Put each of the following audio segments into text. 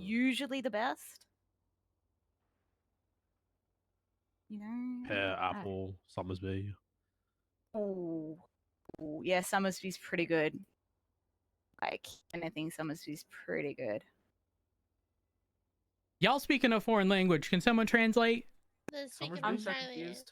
usually the best. You know. Pear, apple, Summersby. Oh, yeah, Summersby's pretty good. Like anything, Summersby's pretty good. Y'all speaking a foreign language? Can someone translate? I'm so confused.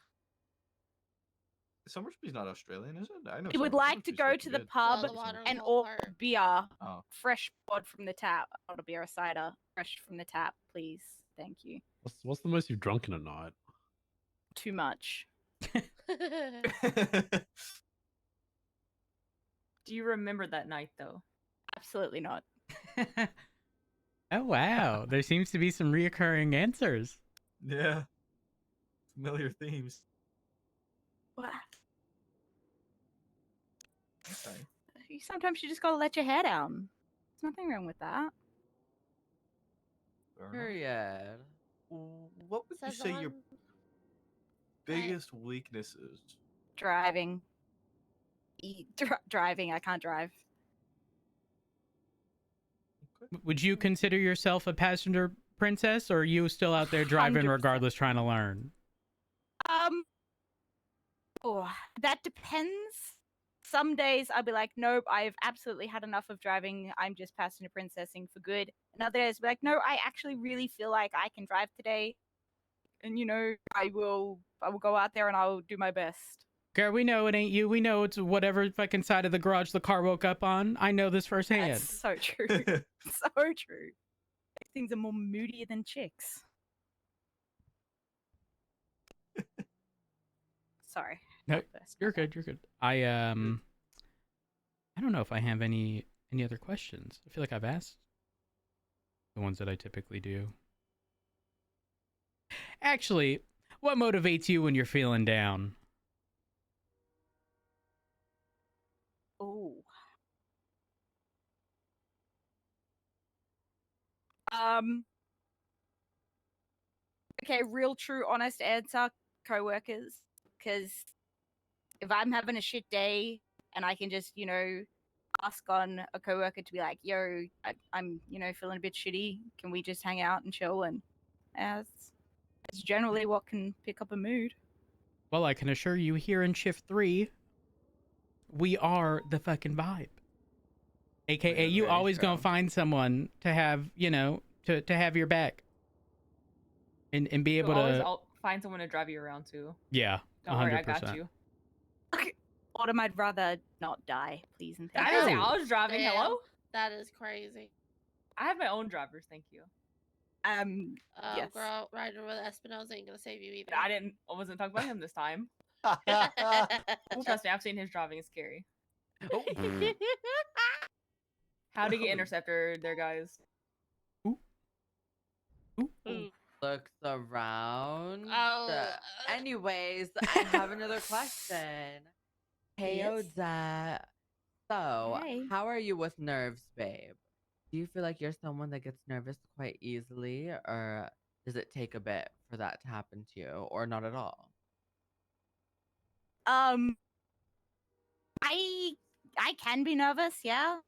Summersby's not Australian, is it? I know. We would like to go to the pub and order beer, fresh poured from the tap. Not a beer, a cider, fresh from the tap, please. Thank you. What's the most you've drunk in a night? Too much. Do you remember that night though? Absolutely not. Oh wow, there seems to be some reoccurring answers. Yeah. Familiar themes. What? Okay. Sometimes you just gotta let your hair down. There's nothing wrong with that. Period. What would you say your biggest weaknesses? Driving. Driving. I can't drive. Would you consider yourself a passenger princess, or are you still out there driving 100%. regardless, trying to learn? Oh, that depends. Some days I'll be like, nope, I've absolutely had enough of driving. I'm just passenger princessing for good. And other days I'll be like, no, I actually really feel like I can drive today. And you know, I will go out there and I'll do my best. Girl, we know it ain't you. We know it's whatever fucking side of the garage the car woke up on. I know this firsthand. That's so true. So true. Things are more moody than chicks. Sorry. No, you're good. You're good. I don't know if I have any other questions. I feel like I've asked the ones that I typically do. Actually, what motivates you when you're feeling down? Oh. Okay, real true honest answer, coworkers, because if I'm having a shit day and I can just, you know, ask on a coworker to be like, yo, I'm, you know, feeling a bit shitty, can we just hang out and chill? And it's generally what can pick up a mood. Well, I can assure you here in Shift 3, we are the fucking vibe. AKA, Yeah, you very always true. gonna find someone to have, you know, to have your back. And be able to... I'll find someone to drive you around too. Yeah, Don't 100%. worry, I got you. Okay. Autumn, I'd rather not die, please and thank I you. didn't say I was driving. Damn, Hello? That is crazy. I have my own drivers, thank you. Yes. Girl, riding with Espinosa ain't gonna save you either. I wasn't talking about him this time. Trust me, I've seen his driving. It's scary. How to get interceptor there, guys? Looks around. Oh. Anyways, I have another question. Hey, Yes? Odette. So, Hey. how are you with nerves, babe? Do you feel like you're someone that gets nervous quite easily, or does it take a bit for that to happen to you, or not at all? I can be nervous, yeah.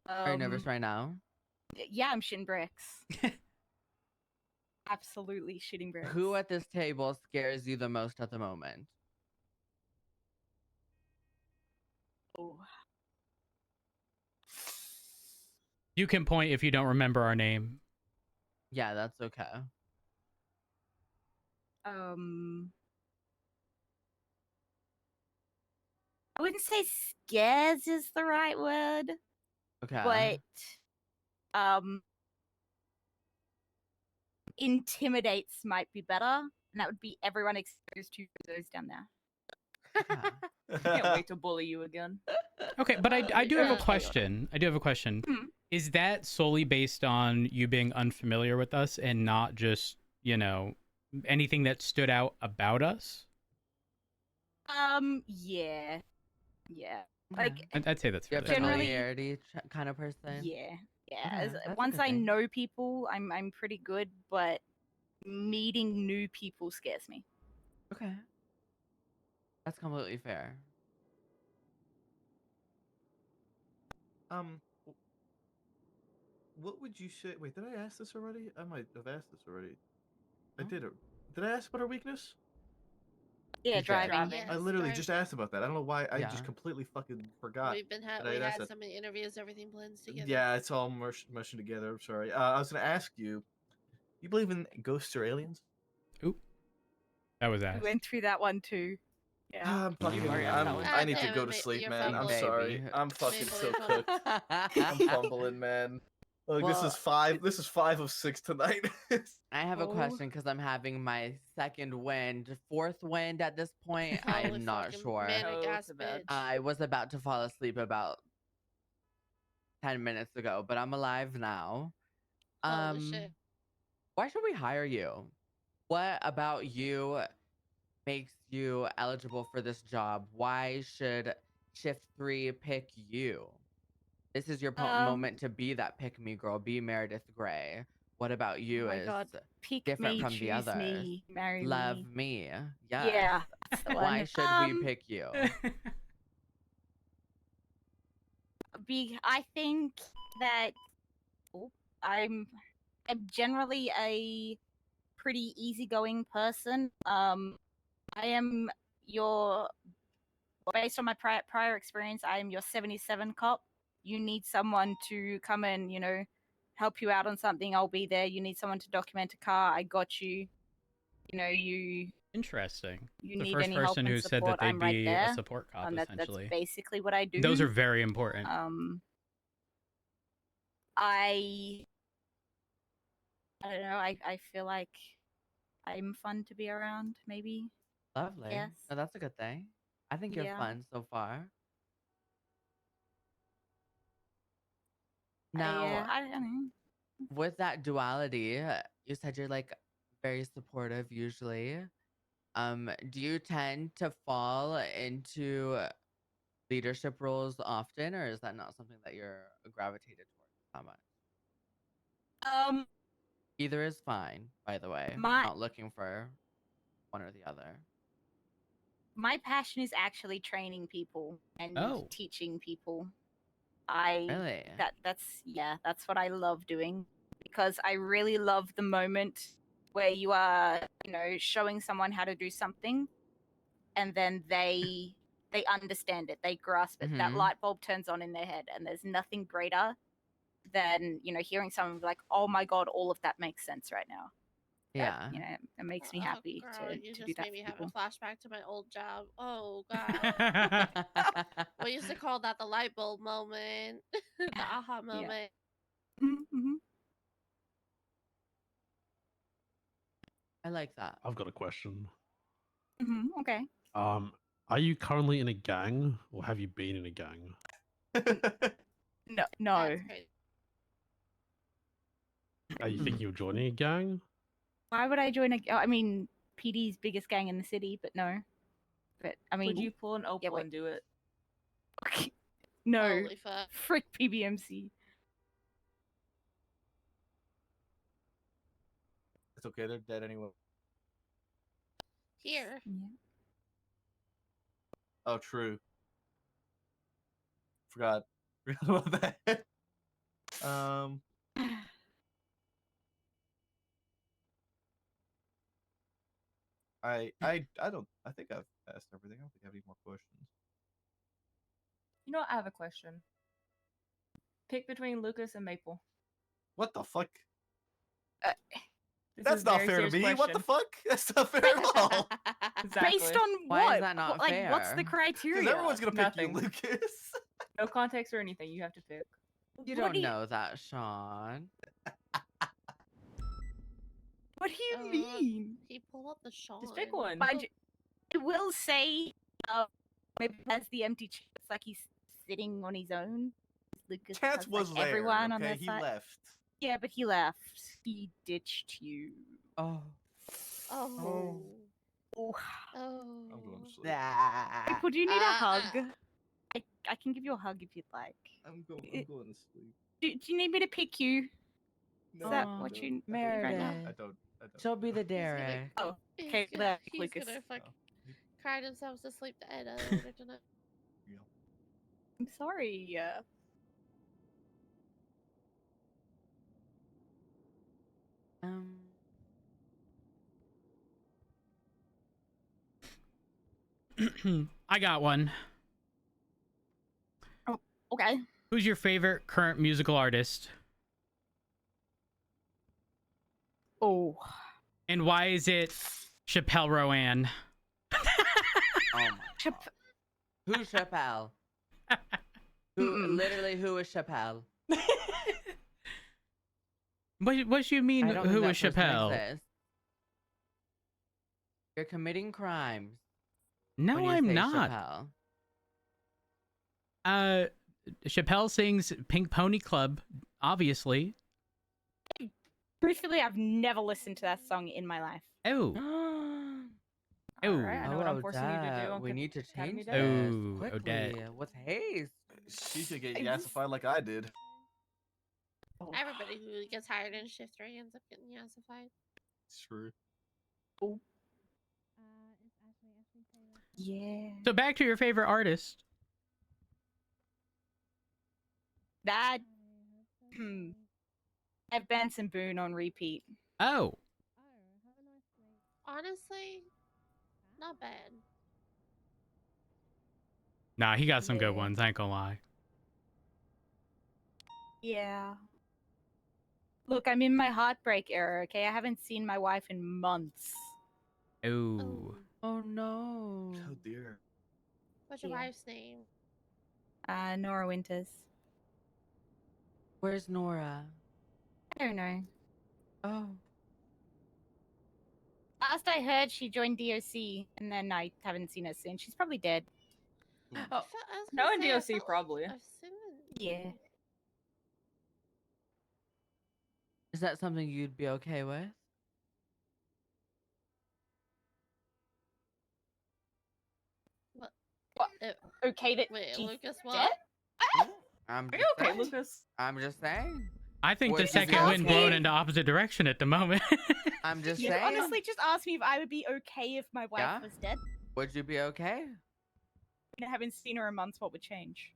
Are you nervous right now? Yeah, I'm shitting bricks. Absolutely shitting bricks. Who at this table scares you the most at the moment? Oh. You can point if you don't remember our name. Yeah, that's okay. I wouldn't say scares is the right word. Okay. But intimidates might be better. And that would be everyone exposed to those down there. I can't wait to bully you again. Okay, but I do have a Okay. question. I do have a question. Is that solely based on you being unfamiliar with us and not just, you know, anything that stood out about us? Yeah. Yeah. Okay. Like, I'd say that's You're a fairly common. Generally- familiarity kind of person? yeah. Yeah. Okay, that's a Once good I thing. know people, I'm pretty good, but meeting new people scares me. Okay. That's completely fair. What would you say? Wait, did I ask this already? I might have asked this already. I Huh? did. Did I ask about her weakness? Yeah, You did. driving. Driving. I literally just asked about that. I don't know why. I Yeah. just completely fucking forgot. We've been that we I'd asked had that. so many interviews, everything blends together. Yeah, it's all mushing together. I'm sorry. I was gonna ask you. You believe in ghosts or aliens? Oop. That was We asked. went through that one too. Yeah. I'm fucking. already asked that one. I need to Damn go it, to mate, sleep, you're man. I'm fumbling. sorry. Baby. I'm fucking Maple, so you're fumbling. cooked. I'm fumbling, man. Look, this Well, is 5. This is 5 of 6 tonight. I have a Oh. question because I'm having my second wind, fourth wind at this point. Holy I'm not fucking sure. manic Go ass to bed. bitch. I was about to fall asleep about 10 minutes ago, but I'm alive now. Holy shit. Why should we hire you? What about you makes you eligible for this job? Why should Shift 3 pick you? This is your moment to be that pick me girl, be Meredith Grey. What about you Oh my is God. Pick different me, from the choose others? me, marry Love me. me. Yes. Yeah, that's the Why one. should we pick you? I think that I'm generally a pretty easygoing person. I am your based on my prior experience, I am your 77 cop. You need someone to come and, help you out on something, I'll be there. You need someone to document a car, I got you. You Interesting. you The need first any help person and who said that support, they'd I'm right be there. a support cop, That's essentially. basically what I do. Those are very important. I don't know. I feel like I'm fun to be around. Maybe. Lovely. Yes. Oh, that's a good thing. I think you're Yeah. fun so far. Now, I don't know. with that duality, you said you're like very supportive usually. Do you tend to fall into leadership roles often, or is that not something that you're gravitated towards that much? Either is fine, by the way. My- Not looking for one or the other. My passion is actually training people and Oh. teaching people. I Really? that's what I love doing, because I really love the moment where you are, showing someone how to do something, and then they understand it, they grasp it. That Mhm. light bulb turns on in their head, and there's nothing greater than, hearing someone be like, "Oh my God, all of that makes sense right now." Yeah. That, it makes me Oh, happy girl, you to do just that made me for have a people. flashback to my old job. Oh god. We used to call that the light bulb moment. The aha moment. Mm-hmm. I like that. I've got a question. Okay. Are you currently in a gang, or have you been in a gang? No. That's crazy. Are you thinking of joining a gang? Why would I join PD's biggest gang in the city, but no. But I mean, Would you pull an Opal wait. and do it? No, Holy fuck. frick PBMC. It's okay. They're dead anyway. Here. Yeah. Oh, true. Forgot about that. I don't. I think I've asked everything. I don't think I have any more questions. You know what? I have a question. Pick between Lucas and Maple. What the fuck? This That's is a not very fair to serious me. What the question. fuck? That's not fair at all. Exactly. Based on Why is what? that not What's the fair? Because criteria? everyone's gonna pick Nothing. you, Lucas. No context or anything. You have to pick. You What don't do you- know that, Sean. What do you mean? He pulled up the Sean. Just pick one. I will say, maybe that's the empty chair. It's like he's sitting on his own. Lucas Chance has, was like, there. everyone on Okay, their he side. left. Yeah, but he left. He ditched you. Oh. Oh. Oh. Oh. I'm going to sleep. Maple, do you need a hug? I can give you a hug if you'd like. I'm going to sleep. Do you need me to pick you? No, that I what don't. you- I don't. Meredith. I don't. She'll be the He's gonna- Derek. Oh, okay. There, He's Lucas. gonna fuck Oh. cried himself to sleep the end of it tonight. I'm sorry. I got one. Okay. Who's your favorite current musical artist? Oh. And why is it Chappelle Rowan? Oh my God. Who's Chappelle? Who is Chappelle? What do you mean? I don't Who think is that person Chappelle? exists. You're committing crimes. No, when you I'm say not. Chappelle. Chappelle sings Pink Pony Club, obviously. Truthfully, I've never listened to that song in my life. Oh. All right, I know what I'm Oh, forcing you to do. Dad, on we need to Academy change Day. this Oh, quickly Dad. with haste. She could get yassified like I did. Everybody who gets hired in shift 3 ends up getting yassified. True. Yeah. So back to your favorite artist. That. I've Benson Boone on repeat. Oh. Honestly, not bad. Nah, he got some good Yeah. ones, I ain't gonna lie. Yeah. Look, I'm in my heartbreak era, okay? I haven't seen my wife in months. Oh. Oh no. Oh dear. What's your Yeah. wife's name? Nora Winters. Where's Nora? I don't know. Oh. Last I heard, she joined DOC, and then I haven't seen her since. She's probably dead. Oh. I was No, gonna in say, I DOC felt like probably. I've seen it. Yeah. Is that something you'd be okay with? What? What? Okay, that Wait, she's Lucas, dead? what? I'm Are just you okay, saying. Lucas? I'm just saying. I think Would the you be second wind blown okay? into opposite direction at the moment. I'm just You saying. honestly just asked me if I would be okay if my wife Yeah? was dead. Would you be okay? I haven't seen her in months. What would change?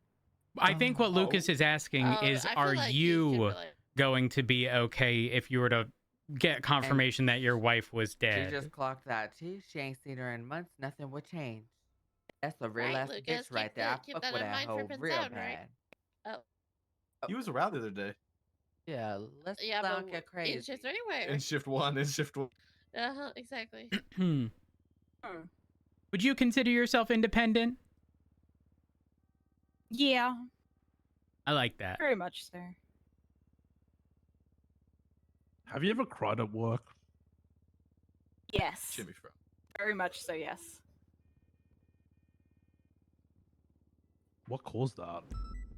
I think what Oh. Lucas is asking is, I feel are like you should be like- going to be okay if you were to get confirmation that your wife was She dead? just clocked that too. She ain't seen her in months. Nothing would change. That's a real Right, ass Lucas, bitch right keep there. that- I keep fuck that with in that mind for hoe Prince real Down, right? bad. He was around the other day. Yeah, let's Yeah, not but get crazy. in shift anywhere. In shift one. Uh-huh, exactly. Would you consider yourself independent? Yeah, I like that. very much so. Have you ever cried at work? Yes, Jimmy Fro. very much so. Yes. What caused that?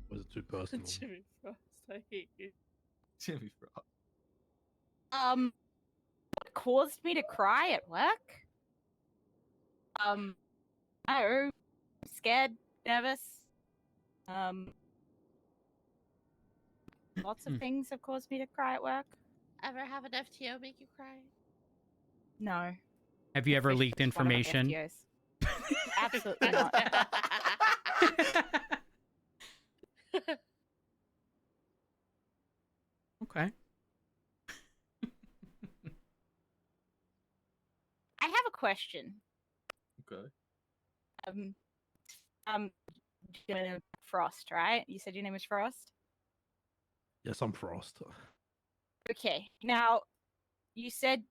Was it too personal? Jimmy Frost, I hate you. Jimmy Fro. What caused me to cry at work? I don't know, scared, nervous. Lots of things have caused me to cry at work. Ever have an FTO make you cry? No. Have you ever Fish leaked is one of my information? FTOs. Absolutely not. Okay. I have a question. Okay. Your name is Frost, right? You said your name was Frost? Yes, I'm Frost. Okay. Now, you said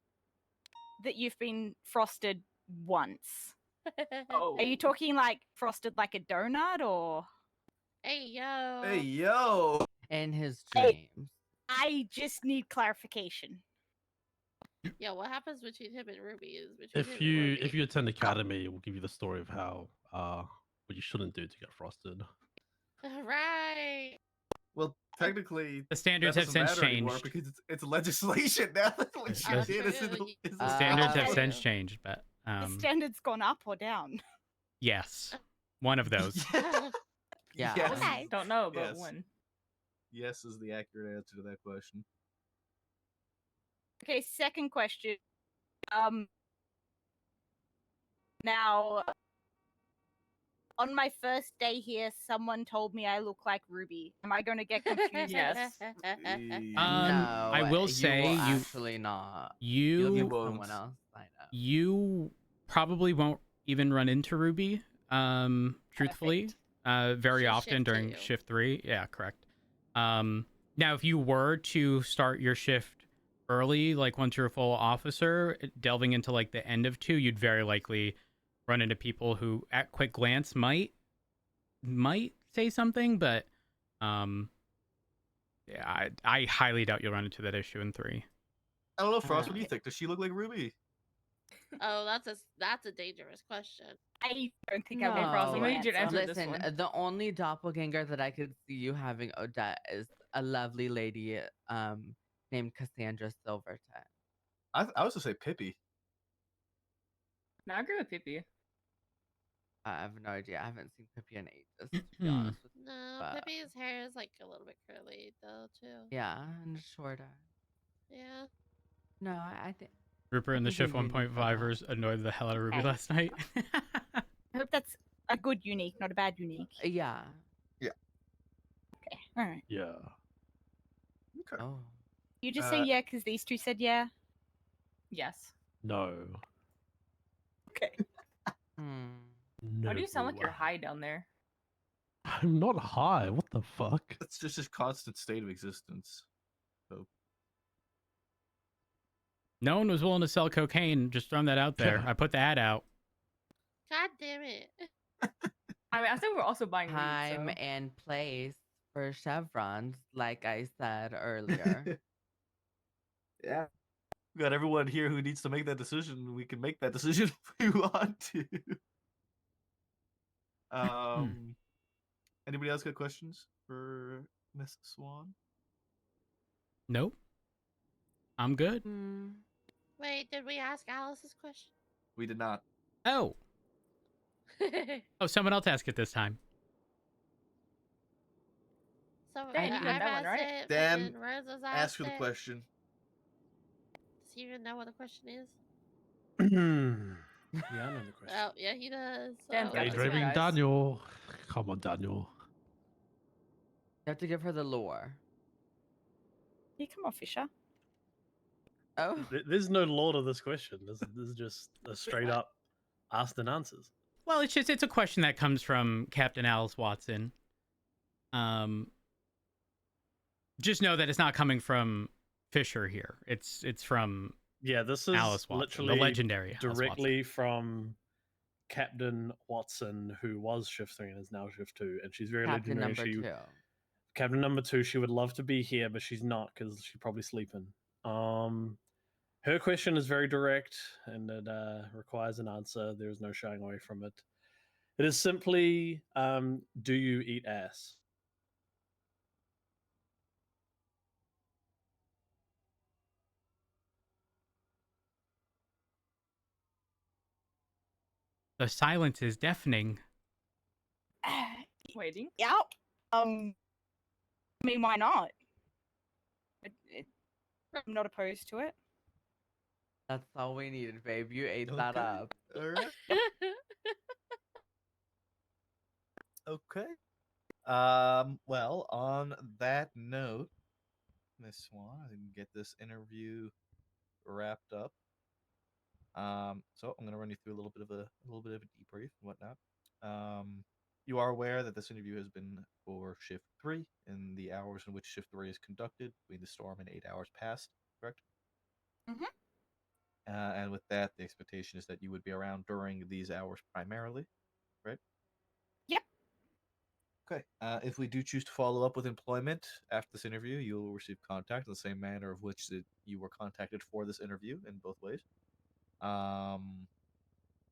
that you've been frosted once. Oh. Are you talking like frosted like a donut or? Hey, yo. Hey yo. In his Hey. dreams. I just need clarification. Yo, what happens between him and Ruby is between him If and you Ruby. if you attend academy, it will give you the story of how what you shouldn't do to get frosted. Right. Well, technically, The standards that have doesn't since matter anymore changed. because it's legislation now. What she That's did is true. is The standards have Okay. since changed, but The standards gone up or down? yes, one of those. Yeah. Yes. Okay. Don't know, but Yes. when. Yes is the accurate answer to that question. Okay, second question. Now, on my first day here, someone told me I look like Ruby. Am I going to get confused? Yes. I will say you will you- actually not. You You'll You be won't. someone else. I know. you probably won't even run into Ruby. Truthfully, very She's often shift during 2. shift 3. Yeah, correct. Now, if you were to start your shift early, like once you're a full officer, delving into like the end of 2, you'd very likely run into people who, at quick glance, might say something, but yeah, I highly doubt you'll run into that issue in 3. I don't know, Frost. What do you think? Does she look like Ruby? Oh, that's a dangerous question. I don't think No, I want Frost, to you need to answer. answer this Listen, one. the only doppelganger that I could see you having, Odette, is a lovely lady named Cassandra Silverton. I was gonna say Pippi. No, I agree with Pippi. I have no idea. I haven't seen Pippi in ages, to be honest with you. No, But- Pippi's hair is like a little bit curly though too. Yeah, and shorter. Yeah. No, I think. Rupert I and the think Shift you're unique for that. 1.5ers annoyed the hell out of Ruby Okay. last night. I hope that's a good unique, not a bad unique. Yeah. Okay, all right. Yeah. Okay. Oh. You just saying yeah because these two said yeah? Yes. No. Okay. Hmm. No. Why do you sound like you're high down there? I'm not high. What the fuck? It's just his constant state of existence. No one was willing to sell cocaine. Just throwing that out there. I put the ad out. God damn it. I mean, I think we're also buying weed, Time so. and place for chevrons, like I said earlier. Yeah. We got everyone here who needs to make that decision. We can make that decision if we want to. Anybody else got questions for Miss Swan? Nope. I'm good. Hmm. Wait, did we ask Alice's question? We did not. Oh. Oh, someone else asked it this time. So Dan, you got I've that one, asked right? it. Dan, fucking Rose has Ask asked for the it. question. Does he even know what the question is? Yeah, I know the question. Oh, yeah, he does. Dan's So got this, let's Daydreaming guys. Daniel. Come on, Daniel. You have to give her the lore. Yeah, come on, Fisher. Oh. There's no law to this question. This is just a straight up asked and answers. Well, it's a question that comes from Captain Alice Watson. Just know that it's not coming from Fisher here. It's from Yeah, this is Alice Watson, literally the legendary Alice directly from Captain Watson, who was Shift 3 and is now Shift 2, and she's very Captain legendary. number 2. Captain number 2, she would love to be here, but she's not because she's probably sleeping. Her question is very direct and it requires an answer. There is no shying away from it. It is simply, do you eat ass? The silence is deafening. Waiting. Yep. I mean, why not? I'm not opposed to it. That's all we needed, babe. You ate that Okay. up. All right. Okay. Well, on that note, Miss Swan, I can get this interview wrapped up. So I'm gonna run you through a little bit of a debrief and whatnot. You are aware that this interview has been for Shift 3 in the hours in which Shift 3 is conducted between the storm and 8 hours past, correct? Mhm. And with that, the expectation is that you would be around during these hours primarily, right? Yep. Okay. If we do choose to follow up with employment after this interview, you will receive contact in the same manner of which that you were contacted for this interview in both ways.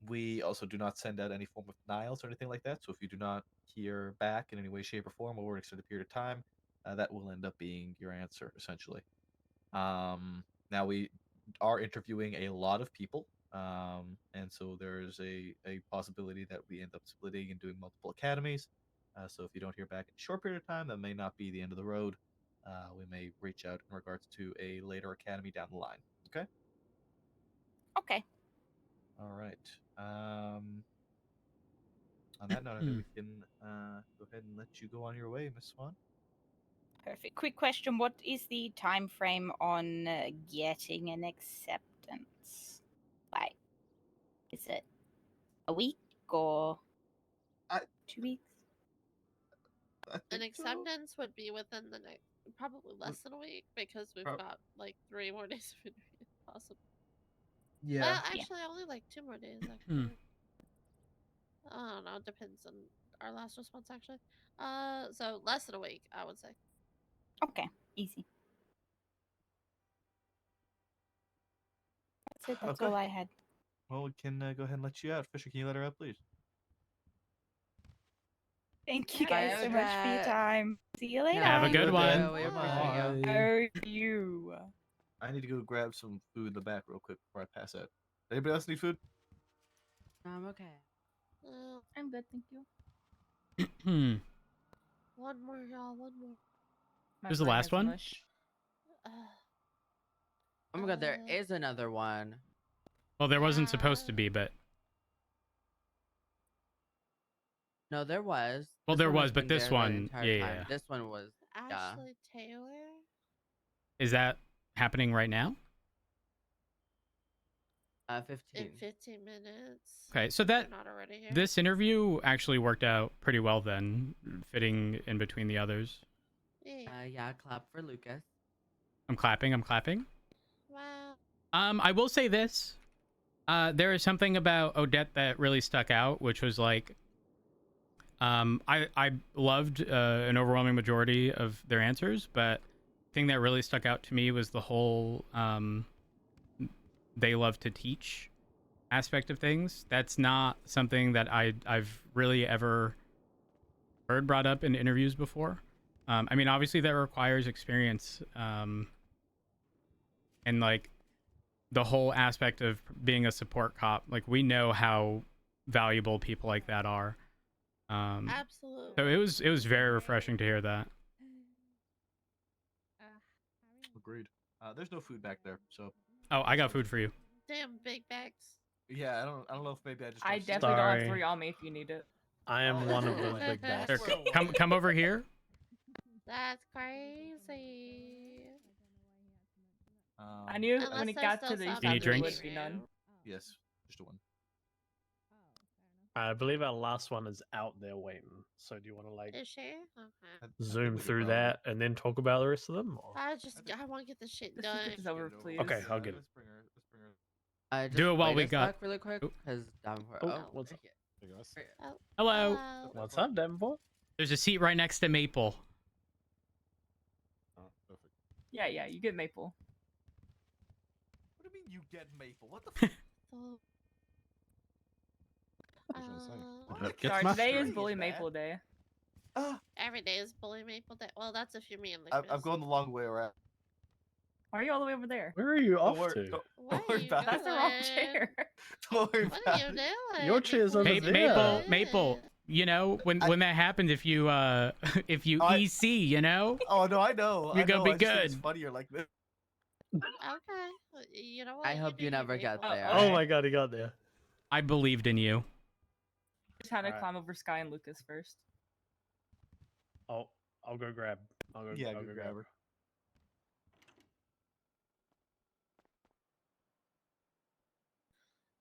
We also do not send out any form of denials or anything like that. So if you do not hear back in any way, shape, or form over an extended period of time, that will end up being your answer, essentially. Now we are interviewing a lot of people, and so there's a possibility that we end up splitting and doing multiple academies. So if you don't hear back in a short period of time, that may not be the end of the road. We may reach out in regards to a later academy down the line. Okay. Okay. All right. On that note, I think we can go ahead and let you go on your way, Miss Swan. Perfect. Quick question: what is the time frame on getting an acceptance? Like, is it a week or I- 2 weeks? I An think so. acceptance would be within the next, probably less than a week because we've Prob- got like 3 more days of interview possible. Yeah. Well, actually, only like 2 more days. Actually, I don't know. It depends on our last response. Actually, so less than a week, I would say. Okay, easy. That's it. That's Okay. all I had. Well, we can go ahead and let you out. Fisher, can you let her out, please? Thank you Bye, guys so much for your Odette. time. See you later. Have a Thank good you, one. Odette. We appreciate you. Oh, you. I need to go grab some food in the back real quick before I pass out. Anybody else need food? I'm okay. I'm good, thank you. One more, y'all. One more. My Who's the brain last is one? mush. Oh my god, there Uh, is another one. Well, there wasn't supposed to be, but No, there was. well, This there one has was, but been this there the one, entire yeah, time. yeah. This one was Ashley Taylor. Is that happening right now? 15. In 15 minutes. Okay, so They're that not already here. this interview actually worked out pretty well then, fitting in between the others. Yeah. Yeah, clap for Lucas. I'm clapping. I'm clapping. Wow. I will say this. There is something about Odette that really stuck out, which was like, I loved an overwhelming majority of their answers, but the thing that really stuck out to me was the whole they love to teach aspect of things. That's not something that I've really ever heard brought up in interviews before. I mean, obviously that requires experience, and like the whole aspect of being a support cop. Like we know how valuable people like that are. Absolutely. So it was very refreshing to hear that. Agreed. There's no food back there, so Oh, I got food for you. Damn big bags. yeah, I don't know if maybe I just. I don't see it. definitely don't have Sorry. 3 on me if you need it. I am Oh, one of that's those fine. big bags. There, That's where- come over here. That's crazy. I knew Unless when it there's got still to the some You need East, there drinks? would be none. Yes, just a one. I believe our last one is out there waiting. So do you want to like Is she? Okay. I zoom think we could through probably- that and then talk about the rest of them? Or? I want to get this shit Let's done. just get this over, please. Okay, I'll get it. Let's bring her. Let's bring her. Just Do it while wait we a got- sec really quick, Oop. because Davenport. Oh, Oh, what's up? okay. Hey guys. Oh, Hello. hello. What's up, Davenport? There's a seat right next to Maple. Oh, perfect. Yeah, you get maple. What do you mean you get maple? What the? So, What you gonna say? What? Get Sorry, smashed. today is Great, Bully man. Maple Day. every day is Bully Maple Day. Well, that's if you're me and I'm Lucas. going the long way around. Why are you all the way over there? Where are you Don't off worry. to? Don't, What don't are worry you about That's it. the wrong doing? chair. Don't worry What about are you it. doing? Your chair's Before over Hey, you there. Maple. You know when I- when that happens, if you if you I- EC, you know. Oh no, I know. You're I gonna know, be I just think It's good. funnier like this. Okay. You know what? I hope do you never get Maple. there. Oh Okay. my god, he got there. I believed in you. Just had to Alright. climb over Sky and Lucas first. I'll go grab. Yeah, I'll good go grab her.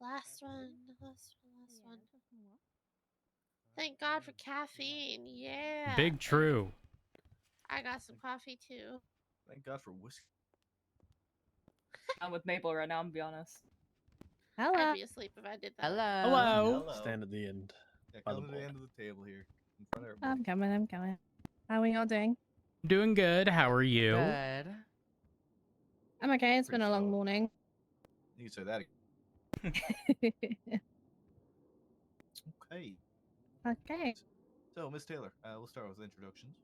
Last one. Last one. Thank God for caffeine. Yeah. Big true. I got some coffee too. Thank God for whiskey. I'm with Maple right now, I'm gonna be honest. I'd be asleep if I did that. Hello. Stand at the end. Yeah, by the come to the board. end of the table here in front of everybody. I'm coming, I'm coming. How are y'all doing? Doing good. How are you? Good. I'm okay, it's Pretty been a long solid. morning. You can say that again. Okay. Okay. So, Miss Taylor, we'll start with introductions.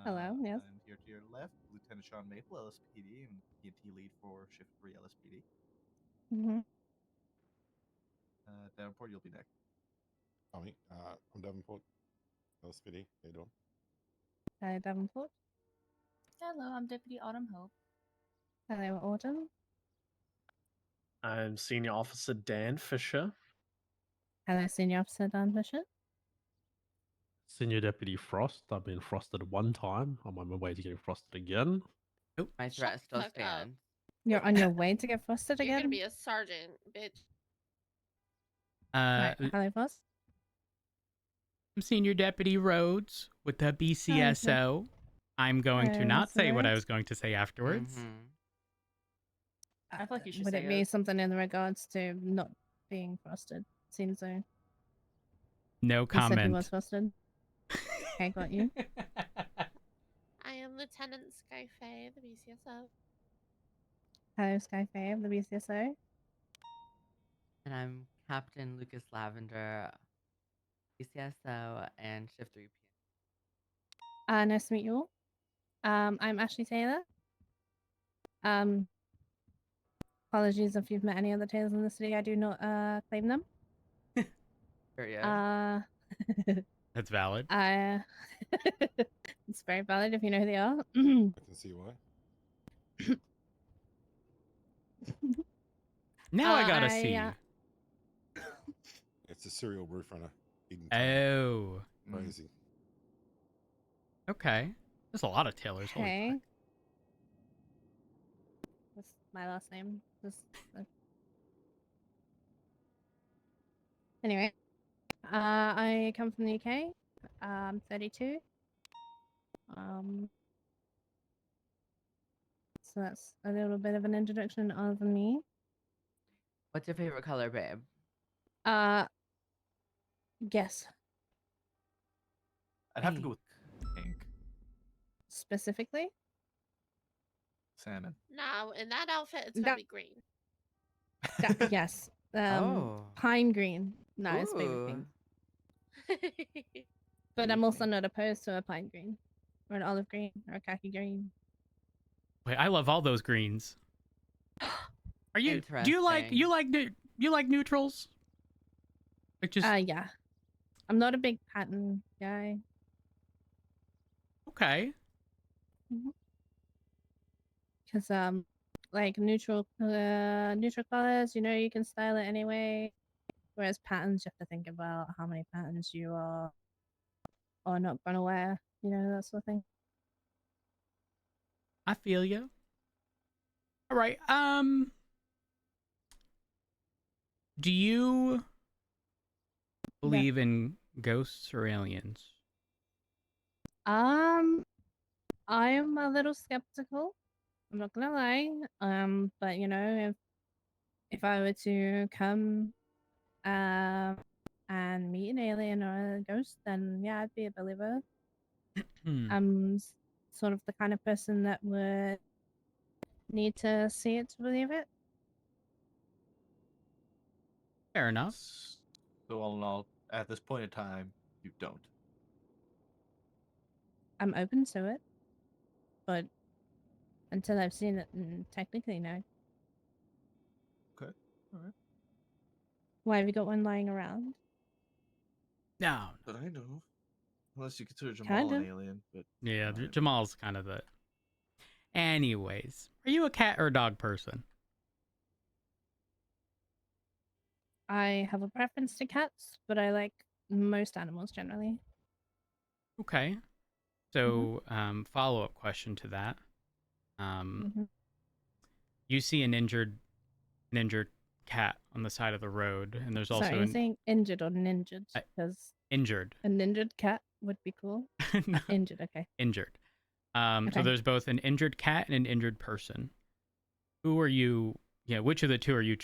Hello, yes. I'm here to your left, Lieutenant Sean Maple, LSPD, and PNT lead for Shift 3 LSPD. Mm-hmm. Davenport, you'll be next. Oh, me. I'm Davenport. LSPD. How you doing? Hello, Davenport. Hello, I'm Deputy Autumn Hope. Hello, Autumn. I'm Senior Officer Dan Fisher. Hello, Senior Officer Dan Fisher. Senior Deputy Frost. I've been frosted one time. I'm on my way to getting frosted again. My Shut threat the still fuck up. stands. You're on your way to get frosted You're again? gonna be a sergeant, bitch. Right, hello, boss. I'm Senior Deputy Rhodes with the BCSO. I'm going to not say what I was going to say afterwards. I feel like you should Would say it be something in regards to not being frosted? Seems so. No He said he was comment. frosted. Okay, got you. I am Lieutenant Skyfae, the BCSO. Hello, Skyfae of the BCSO. And I'm Captain Lucas Lavender, BCSO and Shift 3 PM. Nice to meet you all. I'm Ashley Taylor. Apologies if you've met any other Taylors in the city. I do not claim them. Period. That's valid. It's very valid if you know who they are. I can see why. Now I gotta see. It's a serial boyfriend. Oh. Crazy. Okay. There's a lot of Taylors. Holy Okay. crap. What's my last name? Anyway, I come from the UK. I'm 32. So that's a little bit of an introduction of me. What's your favorite color, babe? Guess. I'd have to go with pink. Specifically? Salmon. No, in that outfit, it's gonna be green. Yes. Oh. Pine green. No, it's baby pink. But I'm also not opposed to a pine green, or an olive green, or a khaki green. Wait, I love all those greens. Are you? Do you like neutrals? Like just. Yeah. I'm not a big pattern guy. Okay. Because like neutral colors, you know, you can style it anyway. Whereas patterns, you have to think about how many patterns you are or not gonna wear. You know, that sort of thing. I feel you. All right. Do you believe in ghosts or aliens? I'm a little skeptical. I'm not gonna lie. But you know, if I were to come and meet an alien or a ghost, then yeah, I'd be a believer. I'm sort of the kind of person that would need to see it to believe it. Fair enough. So all in all, at this point in time, you don't. I'm open to it, but until I've seen it, technically no. Okay. All right. Why have you got one lying around? No. But I know. Unless you consider Jamal Kind an of. alien, but Yeah, Jamal's kind of the. Anyways, are you a cat or a dog person? I have a preference to cats, but I like most animals generally. Okay. So, follow-up question to that. You see an injured cat on the side of the road, and there's also Sorry, you're saying injured or ninjured? Because injured. an injured cat would be cool. Injured, okay. Injured. So Okay. there's both an injured cat and an injured person. Who are you? Yeah, which of the two are you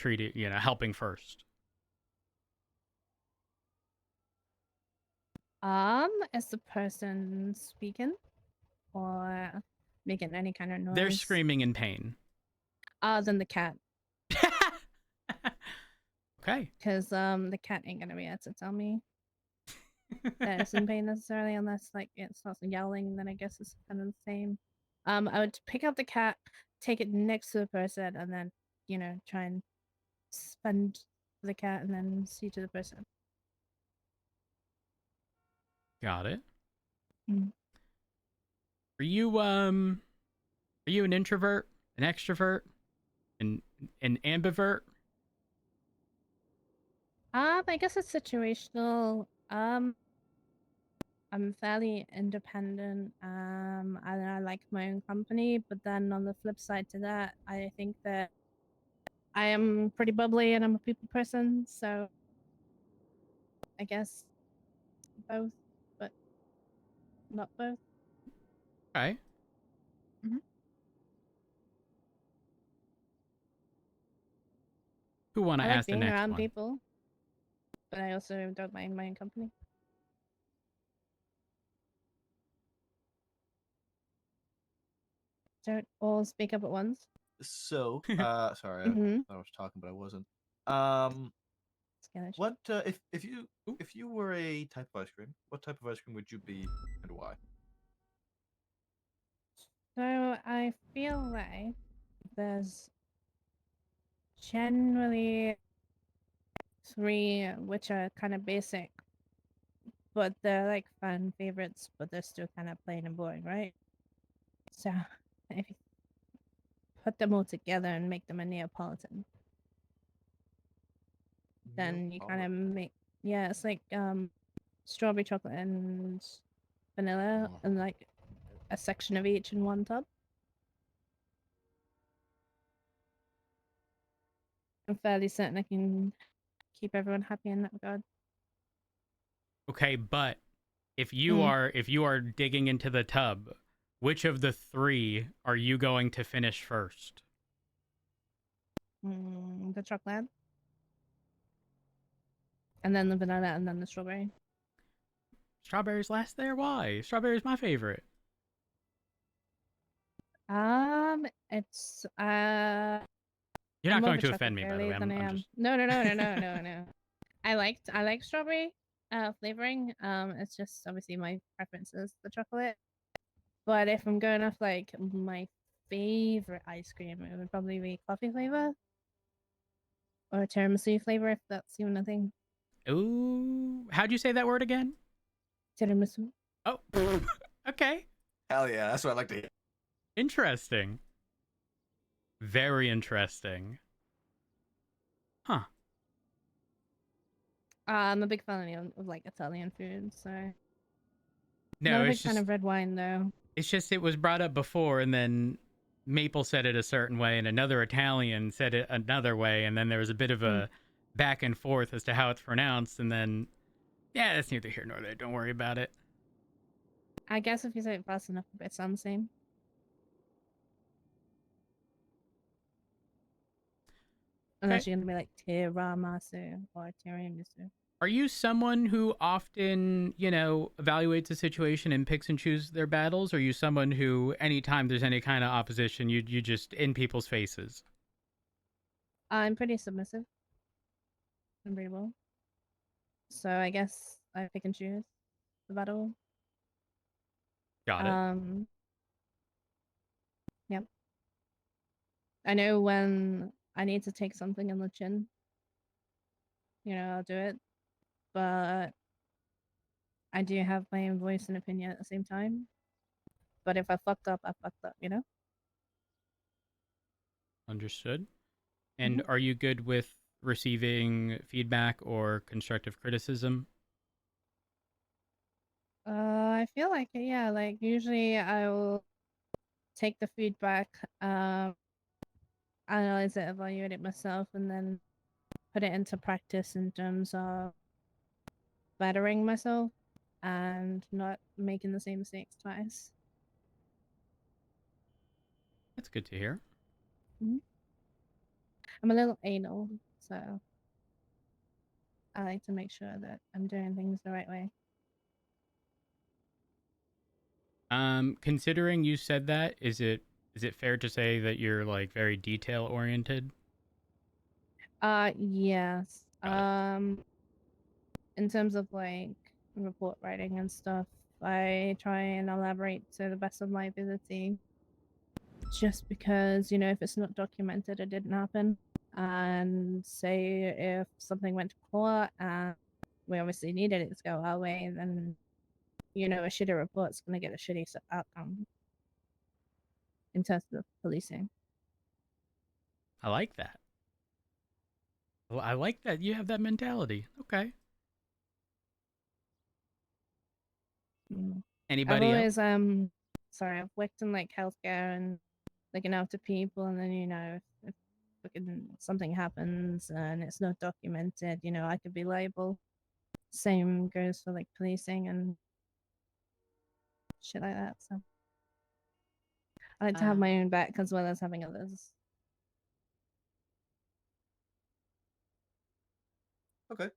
helping first? Is the person speaking or making any kind of noise? They're screaming in pain. Then the cat. Okay. Because the cat ain't gonna be able to tell me that it's in pain necessarily, unless like it starts yelling. Then I guess it's kind of the same. I would pick up the cat, take it next to the person, and then try and spend the cat, and then see to the person. Got it. Mm. Are you an introvert, an extrovert, an ambivert? I guess it's situational. I'm fairly independent. And I like my own company, but then on the flip side to that, I think that I am pretty bubbly and I'm a people person. So I guess both, but not both. Okay. Mhm. Who want to I like ask the being next around one? people, but I also don't mind my own company. Don't all speak up at once. So, sorry, Mm-hmm. I was talking, but I wasn't. Skeleton. What if you were a type of ice cream? What type of ice cream would you be, and why? So I feel like there's generally three which are kind of basic, but they're like fan favorites, but they're still kind of plain and boring, right? So if you put them all together and make them a Neapolitan, then you kind of make, yeah, it's like strawberry chocolate and vanilla Oh. and like a section of each in one tub. I'm fairly certain I can keep everyone happy in that regard. Okay, but if you are digging into the tub, which of the three are you going to finish first? The chocolate, and then the vanilla, and then the strawberry. Strawberries last there? Why? Strawberry's my favorite. It's You're I'm not more going of a to chocolate offend me, by the girly way. than I I'm am. just No. I like strawberry flavoring. It's just obviously my preference is the chocolate. But if I'm going off like my favorite ice cream, it would probably be coffee flavor or tiramisu flavor, if that's even a thing. Ooh, how'd you say that word again? Tiramisu. Oh, okay. Hell yeah, that's what I like to hear. Interesting. Very interesting. Huh. I'm a big fan of like Italian food, so No, not a it's big fan just of red wine though. it's just it was brought up before, and then Maple said it a certain way, and another Italian said it another way, and then there was a bit of a back and forth as to how it's pronounced, and then yeah, that's neither here nor there. Don't worry about it. I guess if you say it fast enough, it sounds the same. Unless Okay. you're gonna be like tiramisu or tiramisu. Are you someone who often, evaluates a situation and picks and chooses their battles? Or are you someone who, anytime there's any kind of opposition, you just in people's faces? I'm pretty submissive and agreeable. So I guess I pick and choose the battle. Got it. Yep. I know when I need to take something in the chin. I'll do it. But I do have my own voice and opinion at the same time. But if I fucked up, I fucked up, Understood. And are you good with receiving feedback or constructive criticism? I feel like it, yeah. Like usually I will take the feedback, analyze it, evaluate it myself, and then put it into practice in terms of bettering myself and not making the same mistakes twice. That's good to hear. I'm a little anal, so I like to make sure that I'm doing things the right way. Considering you said that, is it fair to say that you're like very detail oriented? Yes. In terms of like report writing and stuff, I try and elaborate to the best of my ability. Just because, if it's not documented, it didn't happen. And say if something went to court and we obviously needed it to go our way, then, a shitty report's going to get a shitty outcome in terms of policing. I like that. Well, I like that you have that mentality. Okay. Anybody I've always, else? sorry, I've worked in like healthcare and looking after people, and then, if fucking something happens and it's not documented, I could be liable. Same goes for like policing and shit like that. So I like to have my own back as well as having others. Okay.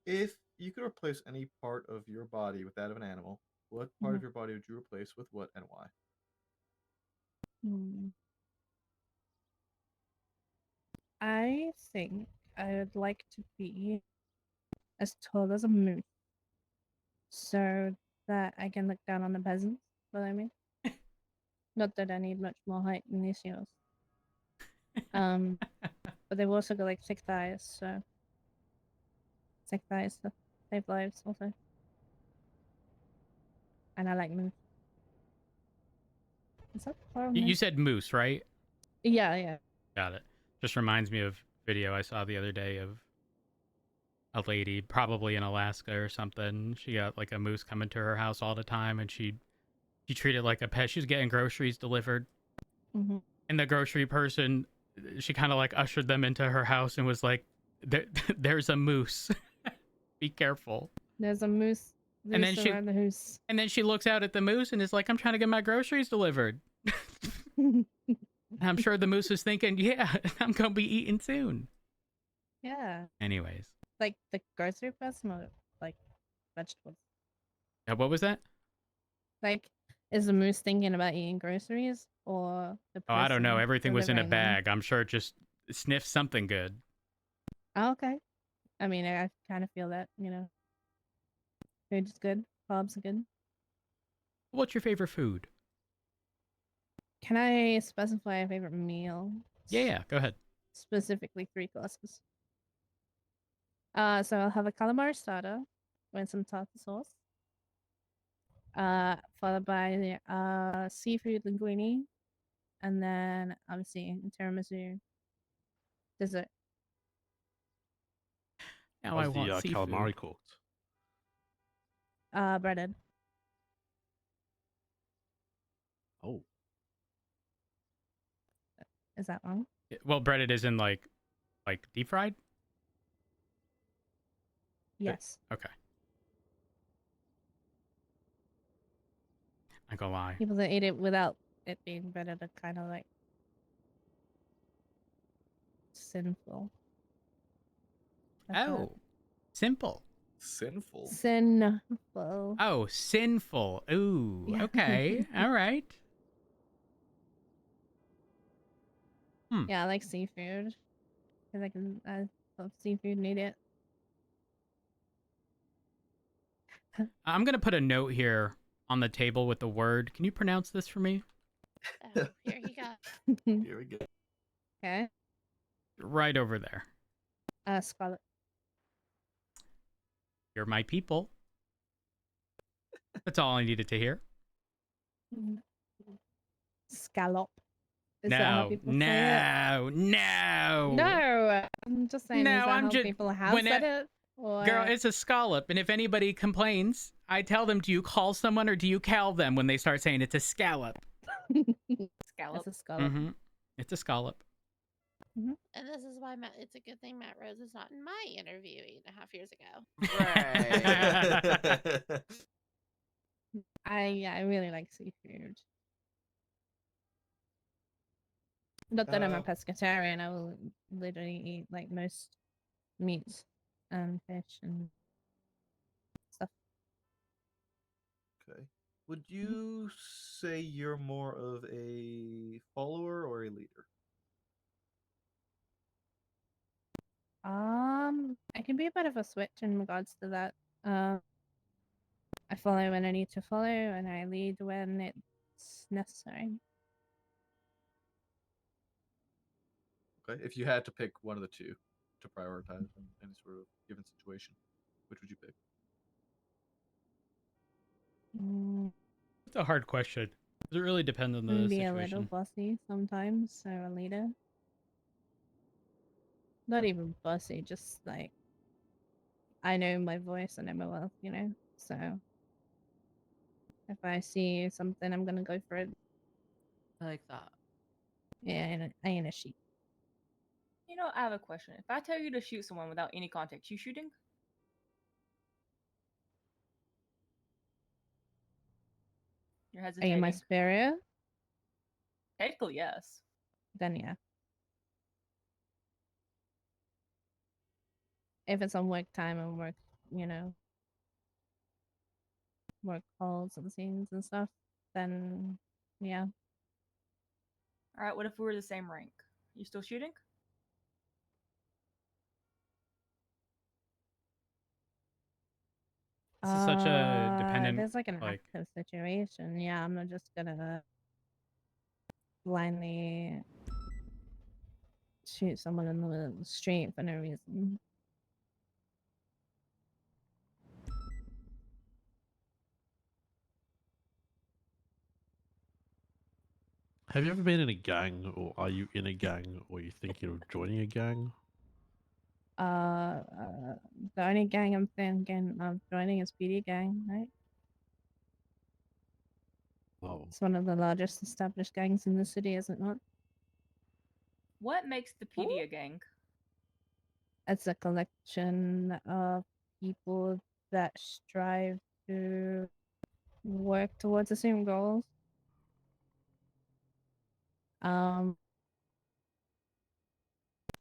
If you could replace any part of your body with that of an animal, what part of your body would you replace with what and why? I think I would like to be as tall as a moose so that I can look down on the peasants. What I mean? Not that I need much more height than these heels. But they've also got like thick thighs, so thick thighs save lives also. And I like moose. Is that far You said moose, right? Yeah, yeah. Got it. Just reminds me of video I saw the other day of a lady, probably in Alaska or something. She got like a moose coming to her house all the time, and she treated it like a pet. She was getting groceries delivered, and the grocery person, she kind of like ushered them into her house and was like, "There's a moose. Be careful." There's a moose. And then she looks out at the moose and is like, "I'm trying to get my groceries delivered." I'm sure the moose is thinking, "Yeah, I'm gonna be eating soon." Yeah. Anyways, Like the grocery person or like vegetables? what was that? Like, is the moose thinking about eating groceries or the Oh, I don't know. person Everything was in a delivering them? bag. I'm sure it just sniffed something good. Oh, okay. I mean, I kind of feel that, food's good, carbs are good. What's your favorite food? Can I specify a favorite meal? Yeah, go ahead. Specifically 3 courses. So I'll have a calamari starter with some tartar sauce. Followed by seafood linguine, and then obviously tiramisu dessert. Now How's I want the seafood. calamari cooked? Breaded. Oh. Is that wrong? Well, breaded is in like deep fried? Yes. Okay. I go lie. People that eat it without it being breaded are kind of like sinful. Oh, simple. Sinful. Sinful. Oh, sinful. Ooh, Yeah. okay. All right. Yeah, I like seafood. Because I love seafood and eat it. I'm going to put a note here on the table with the word. Can you pronounce this for me? Oh, here you go. Here we go. Okay. Right over there. Scarlet. You're my people. That's all I needed to hear. Scallop. Is that how people say it? No. I'm just saying. No, is that I'm how just people have said it? Or... Girl, it's a scallop, and if anybody complains, I tell them, do you call someone or do you cal them when they start saying it's a scallop? Scallop. It's a scallop. It's a scallop. And this is why it's a good thing Matt Rose is not in my interview 8.5 years ago. Right. I really like seafood. Not that I'm a pescatarian. I will literally eat like most meats and fish and stuff. Okay. Would you say you're more of a follower or a leader? I can be a bit of a switch in regards to that. I follow when I need to follow, and I lead when it's necessary. Okay. If you had to pick one of the two to prioritize in any sort of given situation, which would you pick? It's a hard question. Does it really depend on the Be situation? a little bossy sometimes, so a leader. Not even bossy, just like I know my voice and I know my worth, So if I see something, I'm gonna go for it. I like that. Yeah, I ain't a sheep. I have a question. If I tell you to shoot someone without any context, you shooting? You're Are you my hesitating. superior? Technically, yes. Then yeah. If it's on work time and work, work calls and scenes and stuff, then yeah. All right. What if we were the same rank? You still shooting? This is such a dependent, There's like an like, active situation. Yeah, I'm not just gonna blindly shoot someone in the street for no reason. Have you ever been in a gang, or are you in a gang, or are you thinking of joining a gang? The only gang I'm thinking of joining is PD gang, right? Oh, It's one of the largest established gangs in the city, is it not? What makes the PD a gang? It's a collection of people that strive to work towards the same goals.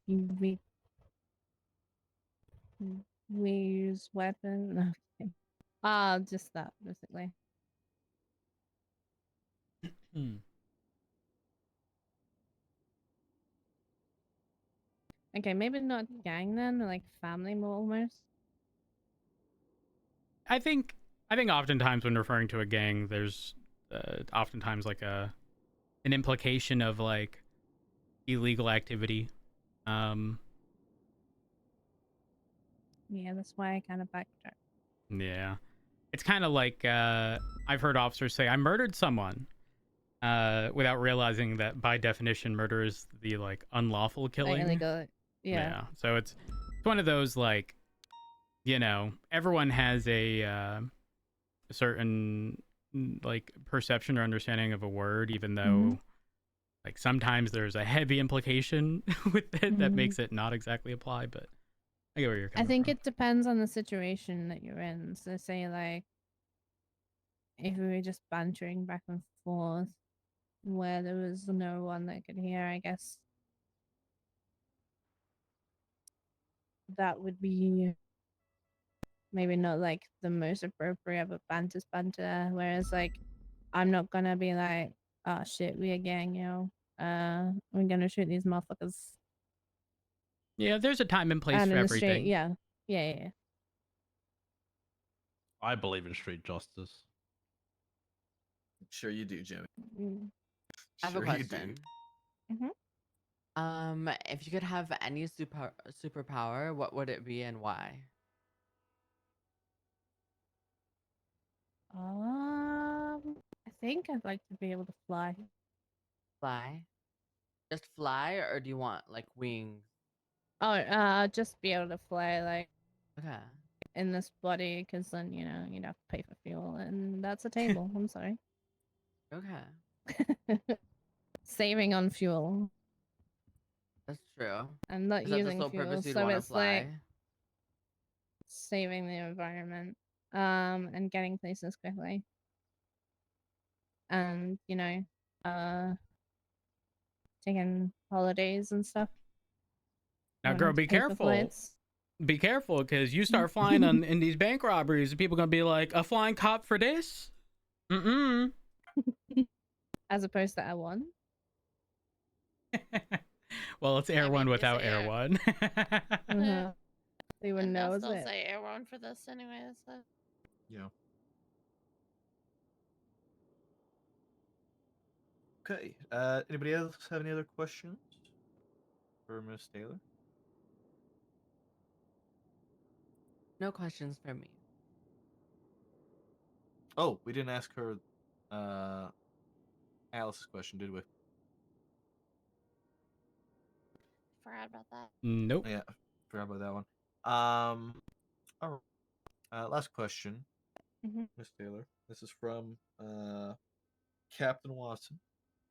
We we use weapons. Just that basically. Okay, maybe not gang then, like family more almost. I think oftentimes when referring to a gang, there's oftentimes like an implication of like illegal activity. Yeah, that's why I kind of backtracked. Yeah, it's kind of like I've heard officers say I murdered someone without realizing that by definition murder is the like unlawful killing. Illegal. Yeah. So it's one of those like, everyone has a certain like perception or understanding of a word, even though like sometimes there's a heavy implication with it that makes it not exactly apply. But I get where you're coming I think from. it depends on the situation that you're in. So say like if we were just bantering back and forth where there was no one that could hear, I guess that would be maybe not like the most appropriate, but banter's banter. Whereas like I'm not gonna be like, oh shit, we a gang, we're gonna shoot these motherfuckers. Yeah, there's a time and place And for in the everything. street, yeah. I believe in street justice. Sure you do, Jimmy. I have a Sure you do. question. Mm-hmm. If you could have any superpower, what would it be and why? I think I'd like to be able to fly. Fly? Just fly, or do you want like wings? Oh, just be able to fly like Okay. in this body, because then you'd have to pay for fuel, and that's a table. I'm sorry. Okay. Saving on fuel. That's true. And not Is that the using sole fuel, purpose you'd so want to it's like fly? saving the environment, and getting places quickly, and taking holidays and stuff. Now, Don't girl, have to be pay for careful. flights. Be careful, because you start flying in these bank robberies, and people gonna be like, a flying cop for this? As opposed to L1. Well, it's I Air mean, One it's without Air Air. One. They wouldn't And know, they'll is still it? say Air 1 for this anyway, so. Yeah. Okay. Anybody else have any other questions for Miss Taylor? No questions for me. Oh, we didn't ask her Alice's question, did we? Forgot about that. Nope. Yeah, forgot about that one. All right. Last question, Miss Taylor. This is from Captain Watson,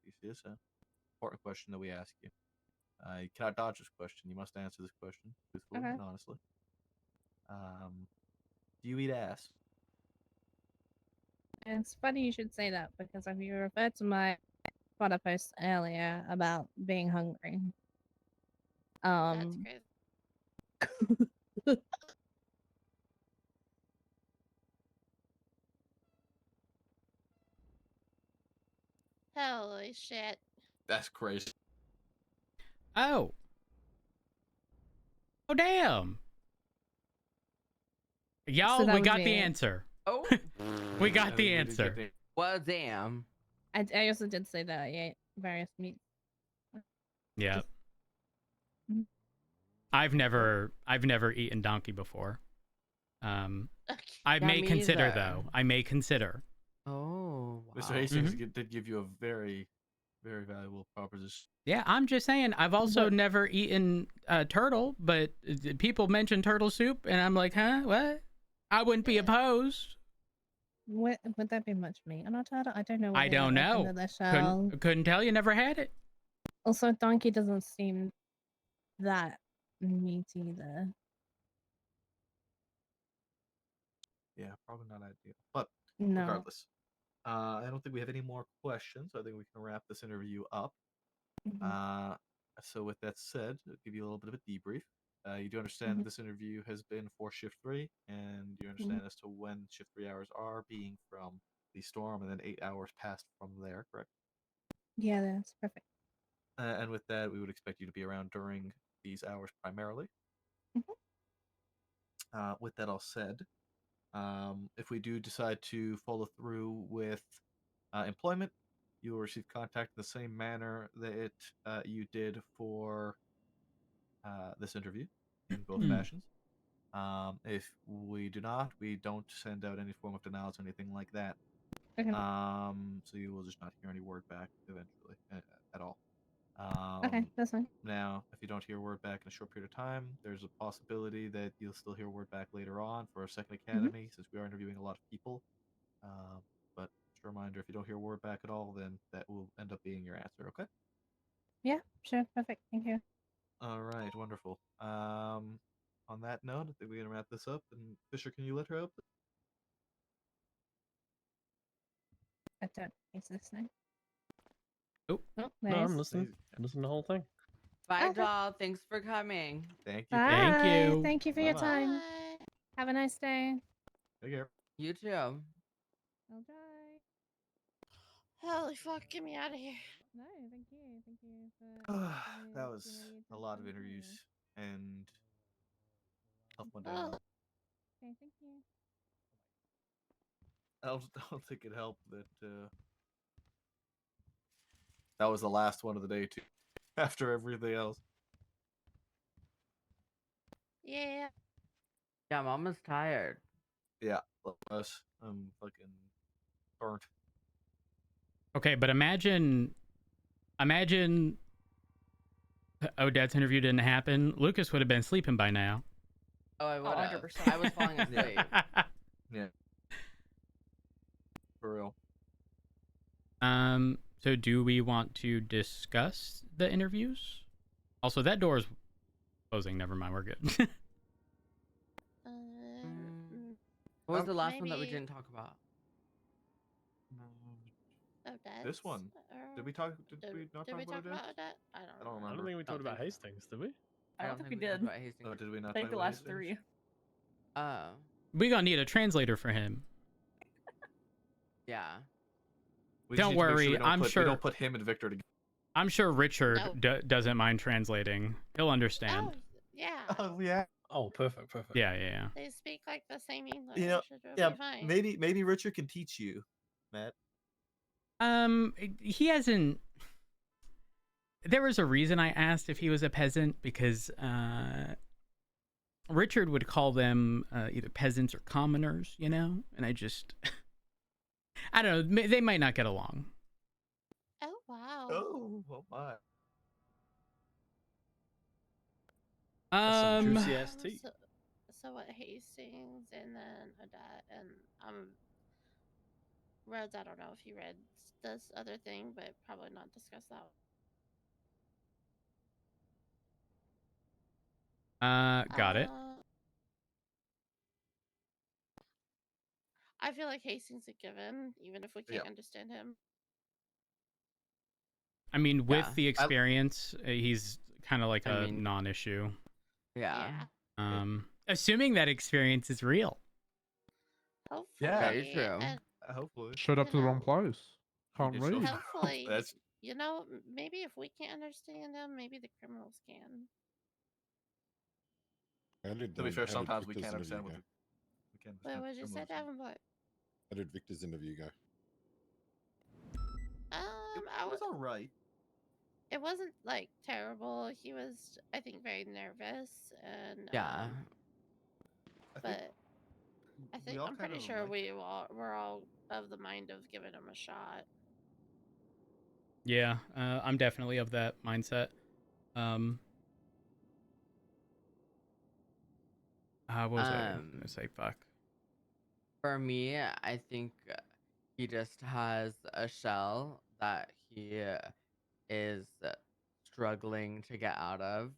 BCSN. Important question that we ask you. You cannot dodge this question. You must answer this question truthfully Okay. and honestly. Do you eat ass? And it's funny you should say that because if you referred to my Twitter post earlier about being hungry, That's crazy. Holy shit. That's crazy. Oh. Oh, damn. Y'all, that we would got be the it. answer. Oh, We I got think the we did answer. get the- well, damn. I also did say that I ate various meats. Yeah. Mhm. I've never eaten donkey before. I Yeah, may me consider either. though. I may consider. Oh, Mr. wow. Hastings Mhm. did give you a very, very valuable proposition. Yeah, I'm just saying. I've also But- never eaten turtle, but people mention turtle soup, and I'm like, huh, what? I wouldn't be Yeah. opposed. Would that be much meat on a turtle? I don't know. What I they don't have know. under their shell. Couldn't tell you. Never had it. Also, donkey doesn't seem that meat either. Yeah, probably not ideal. But No. regardless, I don't think we have any more questions. I think we can wrap this interview up. Mhm. So with that said, I'll give you a little bit of a debrief. You do understand Mhm. this interview has been for shift 3, and you understand as to when shift 3 hours are, being from the storm, and then 8 hours passed from there, correct? Yeah, that's perfect. And with that, we would expect you to be around during these hours primarily. With that all said, if we do decide to follow through with employment, you will receive contact in the same manner that you did for this interview in both fashions. If we do not, we don't send out any form of denials or anything like that. Okay. So you will just not hear any word back eventually at all. Okay, that's fine. Now, if you don't hear word back in a short period of time, there's a possibility that you'll still hear word back later on for a second academy, since we are interviewing a lot of people. But just a reminder, if you don't hear word back at all, then that will end up being your answer, okay? Yeah, sure, perfect. Thank you. All right, wonderful. On that note, I think we're gonna wrap this up. And Fisher, can you let her up? I don't. Is this thing? Oh. Oh, No, there I'm is. listening. I'm listening to the whole thing. Bye, Okay. doll. Thanks for coming. Thank you. Bye. Thank you. Thank you for your Bye-bye. time. Bye. Have a nice day. Take care. You too. Bye. Holy fuck, get me out of here. No, thank you. Thank you for giving That me was the a lot of attention too. interviews and tough one day. Oh. Okay, thank you. I don't think it helped that that was the last one of the day too. After everything else. Yeah. Yeah, Mama's tired. Yeah, like us. I'm fucking burnt. Okay, but imagine Odette's interview didn't happen. Lucas would have been sleeping by now. Oh, I would have. 100%. I was falling asleep. Yeah. For real. So do we want to discuss the interviews? Also, that door is closing. Never mind, we're good. What was the last one that we maybe- didn't talk about? Odette. This one. Did we talk? Did we not Did talk we about talk about Odette? Odette? I I don't don't remember. I remember. don't think we talked about think so. Hastings, did we? I don't think we talked did. about Hastings. Oh, did we not? I think talk the about last Hastings? 3. Oh, We gonna need a translator for him. yeah. We just Don't need to make worry, we don't I'm put, sure- we don't put him and Victor together. I'm sure Richard No. doesn't mind translating. He'll understand. Oh, yeah. Oh yeah. Oh, perfect, perfect. Yeah. They speak like the same English. You know, It'll yeah. be fine. Maybe Richard can teach you, Matt. He hasn't. There was a reason I asked if he was a peasant because Richard would call them either peasants or commoners, you know, and I just, I don't know. They might not get along. Oh, wow. Oh my. That's some juicy ass Um, tea. so what, Hastings and then Odette and Rhodes, I don't know if you read this other thing, but probably not discuss that. Got it. I feel like Hastings a given, even if we can't understand him. I mean, with Yeah. the experience, he's kind of like I a mean, non-issue. Yeah. Assuming that experience is real. Hopefully. Very true. And, Hopefully. Showed up you to the wrong know, place. Can't did show read. up. hopefully, That's you know, maybe if we can't understand him, maybe the criminals can. I did, to be fair. how did Sometimes we Victor's can't understand interview what go? we can't Wait, understand. what did you say, Davenport? How did Victor's interview go? I It was all right. It wasn't like terrible. He was, I think, very nervous, and Yeah. but I think all I'm kind pretty of sure like- we're all of the mind of giving him a shot. Yeah, I'm definitely of that mindset. What was I gonna say? Fuck. For me, I think he just has a shell that he is struggling to get out of,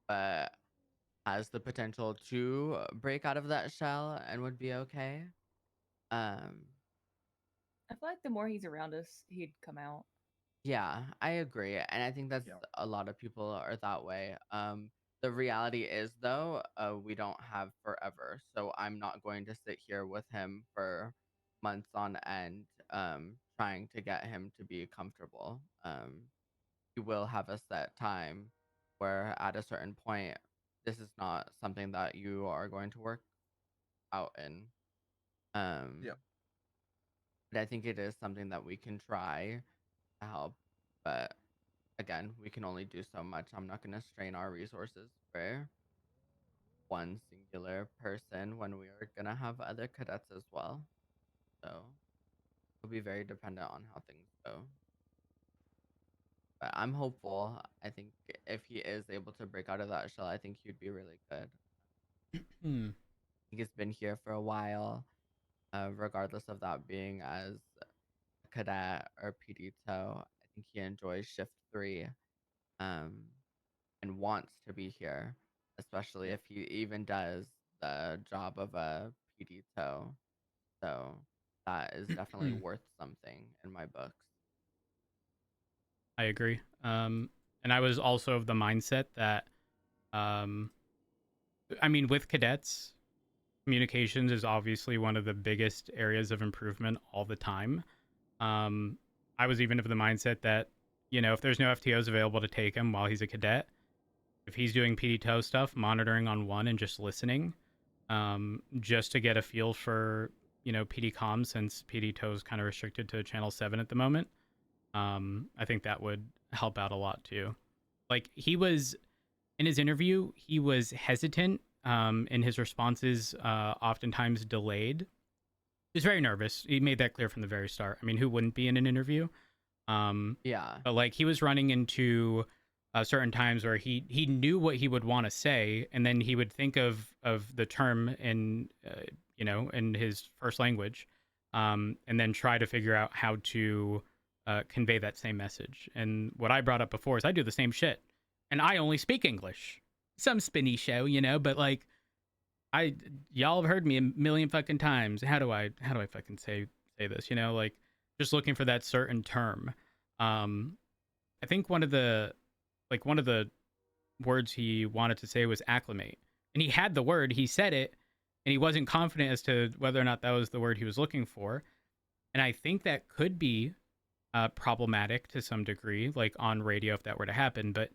but has the potential to break out of that shell and would be okay. I feel like the more he's around us, he'd come out. Yeah, I agree. And I think that's a lot of people are that way. The reality is though, we don't have forever. So I'm not going to sit here with him for months on end, trying to get him to be comfortable. We will have a set time where at a certain point, this is not something that you are going to work out in. But I think it is something that we can try to help. But again, we can only do so much. I'm not going to strain our resources for one singular person when we are going to have other cadets as well. So it'll be very dependent on how things go. But I'm hopeful. I think if he is able to break out of that shell, I think he'd be really good. I think he's been here for a while, regardless of that being as a cadet or PD toe. I think he enjoys shift 3. And wants to be here, especially if he even does the job of a PD toe. So that is definitely worth something in my books. I agree. And I was also of the mindset that, I mean, with cadets, communications is obviously one of the biggest areas of improvement all the time. I was even of the mindset that, you know, if there's no FTOs available to take him while he's a cadet, if he's doing PD toe stuff, monitoring on 1 and just listening, just to get a feel for, you know, PD comms, since PD toe is kind of restricted to channel 7 at the moment. I think that would help out a lot too. Like, he was in his interview, he was hesitant, in his responses, oftentimes delayed. He was very nervous. He made that clear from the very start. I mean, who wouldn't be in an interview? Yeah. But like, he was running into certain times where he knew what he would want to say, and then he would think of the term in you know, in his first language, and then try to figure out how to convey that same message. And what I brought up before is I do the same shit, and I only speak English. Some spinny show, you know, but like, y'all have heard me a million fucking times. How do I fucking say this? You know, like, just looking for that certain term. I think one of the words he wanted to say was acclimate, and he had the word, he said it, and he wasn't confident as to whether or not that was the word he was looking for. And I think that could be problematic to some degree, like on radio, if that were to happen. But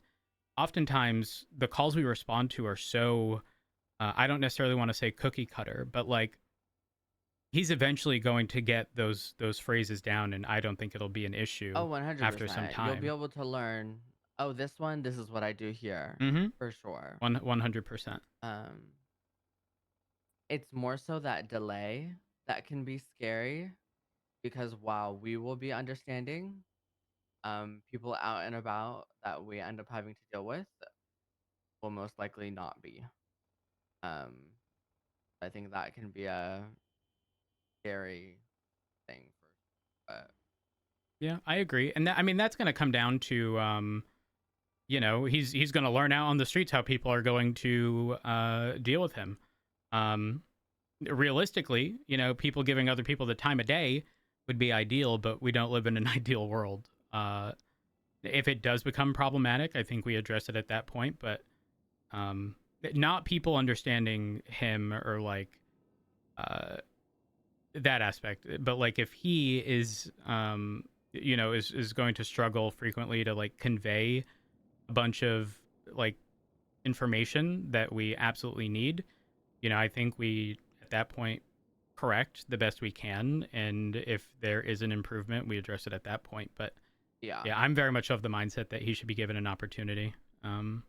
oftentimes the calls we respond to are so I don't necessarily want to say cookie cutter, but like, he's eventually going to get those phrases down, and I don't think it'll be an issue. Oh, 100%. After some time. You'll be able to learn, oh, this is what I do here. For sure. 100%. It's more so that delay that can be scary, because while we will be understanding, people out and about that we end up having to deal with will most likely not be. I think that can be a scary thing but Yeah, I agree. And that, I mean, that's going to come down to you know, he's going to learn out on the streets how people are going to deal with him. Realistically, you know, people giving other people the time of day would be ideal, but we don't live in an ideal world. If it does become problematic, I think we address it at that point, but not people understanding him or like that aspect, but like if he is you know, is going to struggle frequently to like convey a bunch of like information that we absolutely need, you know, I think we at that point correct the best we can, and if there is an improvement, we address it at that point. But Yeah. yeah, I'm very much of the mindset that he should be given an opportunity. I'm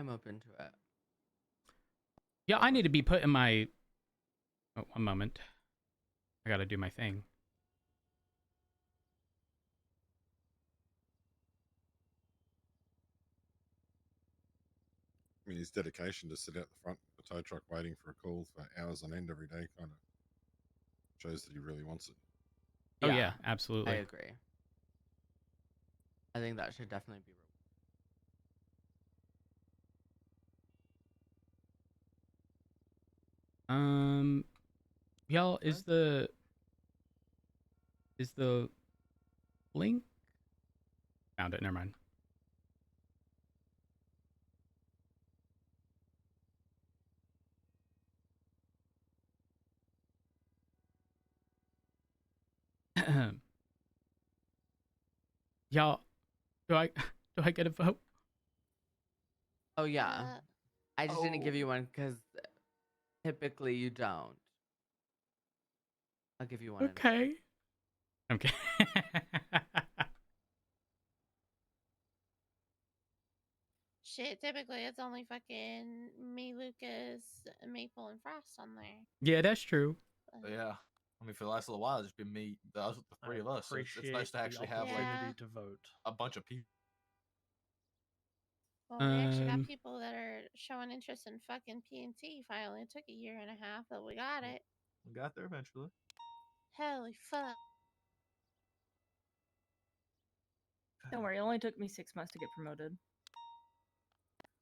open to it. Yeah, I need to be put in my... Oh, one moment. I gotta do my thing. I mean, his dedication to sit out the front of the tow truck waiting for a call for hours on end every day kind of shows that he really wants it. Oh yeah, absolutely. I agree. I think that should definitely be. Y'all, is the link? Found it. Never mind. Y'all, do I get a vote? Oh yeah, I just didn't give you one because typically you don't. I'll give you one. Okay. Okay. Shit, typically it's only fucking me, Lucas, Maple, and Frost on there. Yeah, that's true. But yeah. I mean, for the last little while, it's been me, the three of us. So it's nice to actually have like to vote. a bunch of people. Well, we actually got people that are showing interest in fucking P&T finally. It took a year and a half, but we got it. We got there eventually. Holy fuck. Don't worry, it only took me 6 months to get promoted.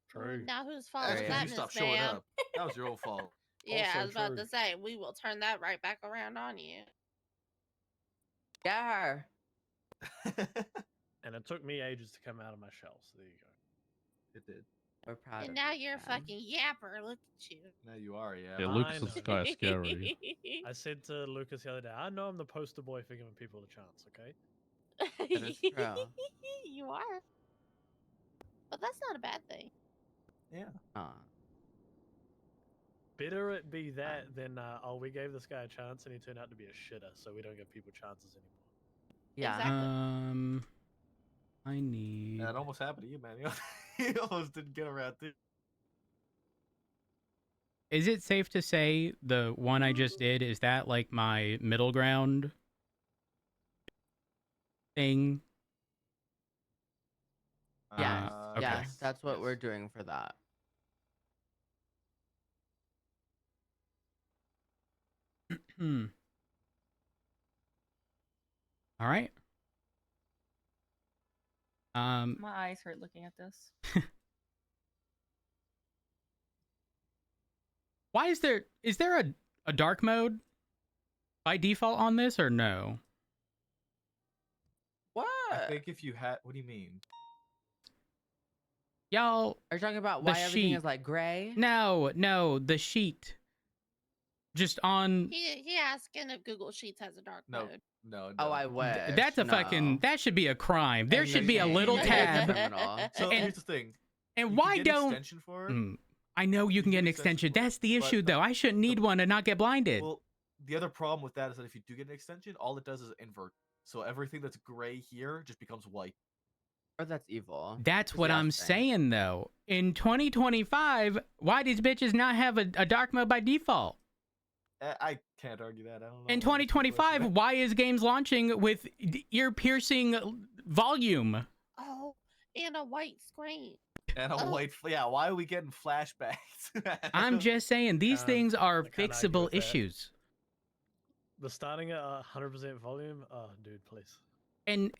True. Now whose fault That's is because that, you stopped Miss showing Ma'am? up. That was your own fault. Yeah, Also I was about true. to say, we will turn that right back around on you. Yeah. And it took me ages to come out of my shell, so there you go. It did. We're proud And of now you, you're a man. fucking yapper. Look at you. Now you are, yeah. Yeah, I Lucas is know. guy is scary. I said to Lucas the other day, I know I'm the poster boy for giving people a chance, okay? That is true. You are. But that's not a bad thing. Yeah. Better it be that than, oh, we gave this guy a chance and he turned out to be a shitter, so we don't give people chances anymore. Yeah. Exactly. I need... Yeah, it almost happened to you, man. You almost didn't get around to. Is it safe to say the one I just did, is that like my middle ground thing? Yes. Okay. Yes, that's what we're doing for that. All right. My eyes hurt looking at this. Why is there a dark mode by default on this or no? What? I think if you had, what do you mean? Y'all are you talking about the why everything sheet. is like gray? No, the sheet. Just on He asking if Google Sheets has a dark mode. No. Oh, I wish. that's a fucking that should be a crime. There should be a little tab. So here's the thing. And You why can get an don't extension for it. I know you can get an extension. That's the issue though. I shouldn't need one to not get blinded. Well, the other problem with that is that if you do get an extension, all it does is invert. So everything that's gray here just becomes white. Or that's evil. That's what I'm saying though. In 2025, why these bitches not have a dark mode by default? I can't argue that. I don't know. In 2025, why is games launching with ear-piercing volume? Oh, and a white screen. And a white, why are we getting flashbacks? I'm just saying, these things are fixable with that. issues. The starting at 100% volume? Oh, dude, please. and